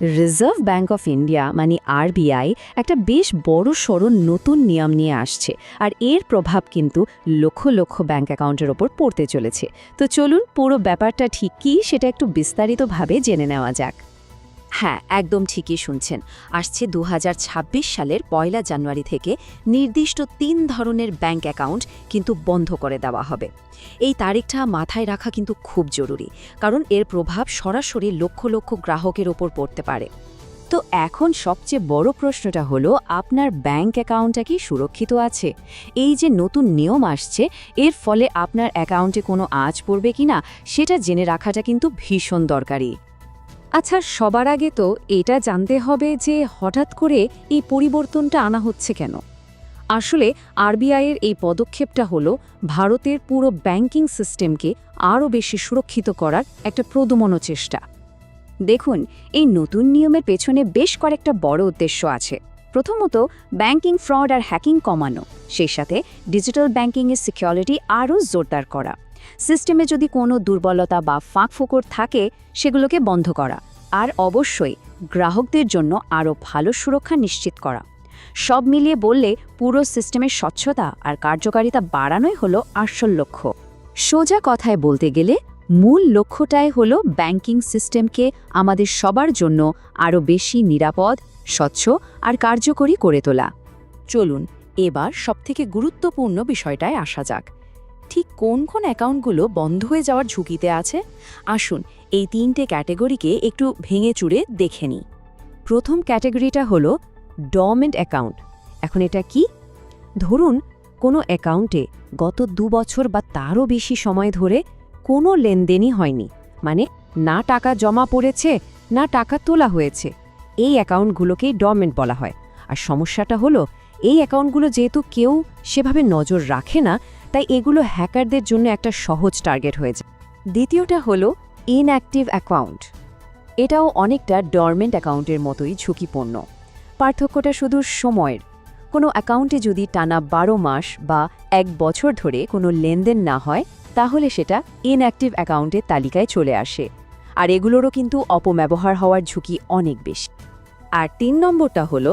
Reserve bank of India মানে RBI একটা বেশ বড়সড় নতুন নিয়ম নিয়ে আসছে আর এর প্রভাব কিন্তু লক্ষ লক্ষ ব্যাঙ্ক অ্যাকাউন্টের ওপর পড়তে চলেছে। তো চলুন পুরো ব্যাপারটা ঠিক কী সেটা একটু বিস্তারিতভাবে জেনে নেওয়া যাক। হ্যাঁ, একদম ঠিকই শুনছেন। আসছে ২০২৬ সালের ১ জানুয়ারি থেকে নির্দিষ্ট ৩ ধরনের ব্যাঙ্ক অ্যাকাউন্ট কিন্তু বন্ধ করে দেওয়া হবে। এই তারিখটা মাথায় রাখা কিন্তু খুব জরুরি, কারণ এর প্রভাব সরাসরি লক্ষ লক্ষ গ্রাহকের ওপর পড়তে পারে। তো এখন সবচেয়ে বড় প্রশ্নটা হলো, আপনার ব্যাঙ্ক অ্যাকাউন্টটা কি সুরক্ষিত আছে? এই যে নতুন নিয়ম আসছে, এর ফলে আপনার অ্যাকাউন্টে কোনো আঁচ পড়বে কিনা সেটা জেনে রাখাটা কিন্তু ভীষণ দরকারি। আচ্ছা, সবার আগে তো এটা জানতে হবে যে হঠাৎ করে এই পরিবর্তনটা আনা হচ্ছে কেন। আসলে আরবিআইয়ের এই পদক্ষেপটা হলো ভারতের পুরো ব্যাংকিং সিস্টেমকে আরও বেশি সুরক্ষিত করার একটা প্রদমন চেষ্টা। দেখুন, এই নতুন নিয়মের পেছনে বেশ কয়েকটা বড় উদ্দেশ্য আছে। প্রথমত, ব্যাংকিং ফ্রড আর হ্যাকিং কমানো, সেই সাথে ডিজিটাল ব্যাংকিংয়ের সিকিউরিটি আরও জোরদার করা, সিস্টেমে যদি কোনো দুর্বলতা বা ফাঁকফোকর থাকে সেগুলোকে বন্ধ করা, আর অবশ্যই গ্রাহকদের জন্য আরও ভালো সুরক্ষা নিশ্চিত করা। সব মিলিয়ে বললে পুরো সিস্টেমের স্বচ্ছতা আর কার্যকারিতা বাড়ানোই হলো আসল লক্ষ্য। সোজা কথায় বলতে গেলে মূল লক্ষ্যটাই হলো ব্যাংকিং সিস্টেমকে আমাদের সবার জন্য আরও বেশি নিরাপদ, স্বচ্ছ আর কার্যকরী করে তোলা। চলুন এবার সবথেকে গুরুত্বপূর্ণ বিষয়টায় আসা যাক। ঠিক কোন কোন অ্যাকাউন্টগুলো বন্ধ হয়ে যাওয়ার ঝুঁকিতে আছে? আসুন এই ৩টে ক্যাটেগরিকে একটু ভেঙে চুরে দেখে নিই। প্রথম ক্যাটেগরিটা হলো ডরমেন্ট অ্যাকাউন্ট। এখন এটা কি? ধরুন কোনো অ্যাকাউন্টে গত ২ বছর বা তারও বেশি সময় ধরে কোনো লেনদেনই হয়নি, মানে না টাকা জমা পড়েছে না টাকা তোলা হয়েছে। এই অ্যাকাউন্টগুলোকেই ডরমেন্ট বলা হয়। আর সমস্যাটা হলো, এই অ্যাকাউন্টগুলো যেহেতু কেউ সেভাবে নজর রাখে না, তাই এগুলো হ্যাকারদের জন্য একটা সহজ টার্গেট হয়ে যায়। দ্বিতীয়টা হলো ইনঅ্যাক্টিভ অ্যাকাউন্ট। এটাও অনেকটা ডরমেন্ট অ্যাকাউন্টের মতোই ঝুঁকিপূর্ণ। পার্থক্যটা শুধু সময়ের। কোনো অ্যাকাউন্টে যদি টানা ১২ মাস বা ১ বছর ধরে কোনো লেনদেন না হয়, তাহলে সেটা ইনঅ্যাক্টিভ অ্যাকাউন্টের তালিকায় চলে আসে। আর এগুলোরও কিন্তু অপব্যবহার হওয়ার ঝুঁকি অনেক বেশি। আর ৩ নম্বরটা হলো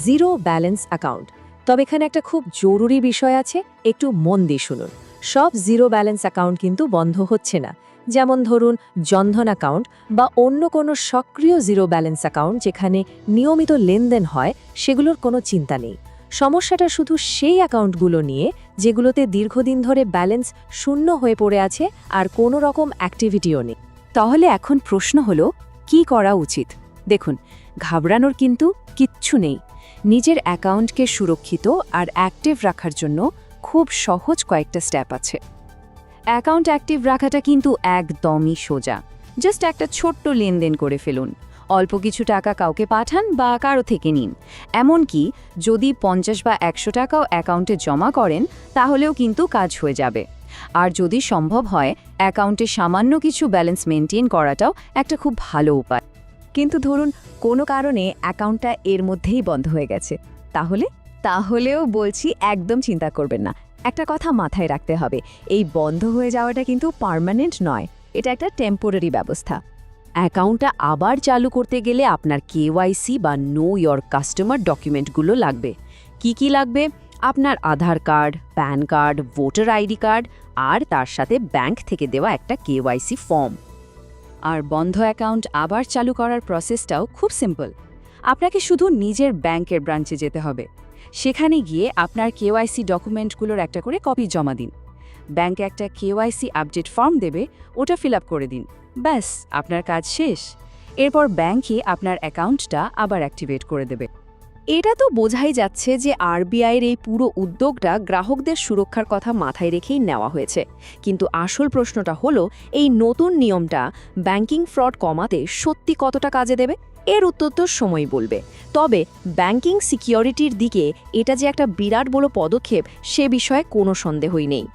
জিরো ব্যালেন্স অ্যাকাউন্ট। তবে এখানে একটা খুব জরুরি বিষয় আছে, একটু মন দিয়ে শুনুন। সব জিরো ব্যালেন্স অ্যাকাউন্ট কিন্তু বন্ধ হচ্ছে না। যেমন ধরুন জনধন অ্যাকাউন্ট বা অন্য কোনো সক্রিয় জিরো ব্যালেন্স অ্যাকাউন্ট যেখানে নিয়মিত লেনদেন হয়, সেগুলোর কোনো চিন্তা নেই। সমস্যাটা শুধু সেই অ্যাকাউন্টগুলো নিয়ে যেগুলোতে দীর্ঘদিন ধরে ব্যালেন্স শূন্য হয়ে পড়ে আছে আর কোনো রকম অ্যাক্টিভিটিও নেই। তাহলে এখন প্রশ্ন হলো, কি করা উচিত? দেখুন, ঘাবড়ানোর কিন্তু কিচ্ছু নেই। নিজের অ্যাকাউন্টকে সুরক্ষিত আর অ্যাক্টিভ রাখার জন্য খুব সহজ কয়েকটা স্টেপ আছে। অ্যাকাউন্ট অ্যাক্টিভ রাখাটা কিন্তু একদমই সোজা। জাস্ট একটা ছোট্ট লেনদেন করে ফেলুন। অল্প কিছু টাকা কাউকে পাঠান বা কারো থেকে নিন। এমনকি যদি ৫০ বা ১০০ টাকাও অ্যাকাউন্টে জমা করেন, তাহলেও কিন্তু কাজ হয়ে যাবে। আর যদি সম্ভব হয়, অ্যাকাউন্টে সামান্য কিছু ব্যালেন্স মেনটেন করাটাও একটা খুব ভালো উপায়। কিন্তু ধরুন কোনো কারণে অ্যাকাউন্টটা এর মধ্যেই বন্ধ হয়ে গেছে, তাহলেও বলছি একদম চিন্তা করবেন না। একটা কথা মাথায় রাখতে হবে, এই বন্ধ হয়ে যাওয়াটা কিন্তু পার্মানেন্ট নয়, এটা একটা টেম্পোরারি ব্যবস্থা। অ্যাকাউন্টটা আবার চালু করতে গেলে আপনার কেওয়াইসি বা নো ইয়োর কাস্টমার ডকুমেন্টগুলো লাগবে। কি কি লাগবে? আপনার Aadhaar card, PAN card, voter ID card আর তার সাথে ব্যাংক থেকে দেওয়া একটা কেওয়াইসি ফর্ম। আর বন্ধ অ্যাকাউন্ট আবার চালু করার প্রসেসটাও খুব সিম্পল। আপনাকে শুধু নিজের ব্যাংকের ব্রাঞ্চে যেতে হবে। সেখানে গিয়ে আপনার কেওয়াইসি ডকুমেন্টগুলোর একটা করে কপি জমা দিন। ব্যাংকে একটা কেওয়াইসি আপডেট ফর্ম দেবে, ওটা ফিল আপ করে দিন। ব্যাস, আপনার কাজ শেষ। এরপর ব্যাংকই আপনার অ্যাকাউন্টটা আবার অ্যাক্টিভেট করে দেবে। এটা তো বোঝাই যাচ্ছে যে আরবিআইয়ের এই পুরো উদ্যোগটা গ্রাহকদের সুরক্ষার কথা মাথায় রেখেই নেওয়া হয়েছে। কিন্তু আসল প্রশ্নটা হলো, এই নতুন নিয়মটা ব্যাংকিং ফ্রড কমাতে সত্যি কতটা কাজে দেবে? এর উত্তর তো সময় বলবে। তবে ব্যাংকিং সিকিউরিটির দিকে এটা যে একটা বিরাট বড় পদক্ষেপ, সে বিষয়ে কোনো সন্দেহই নেই।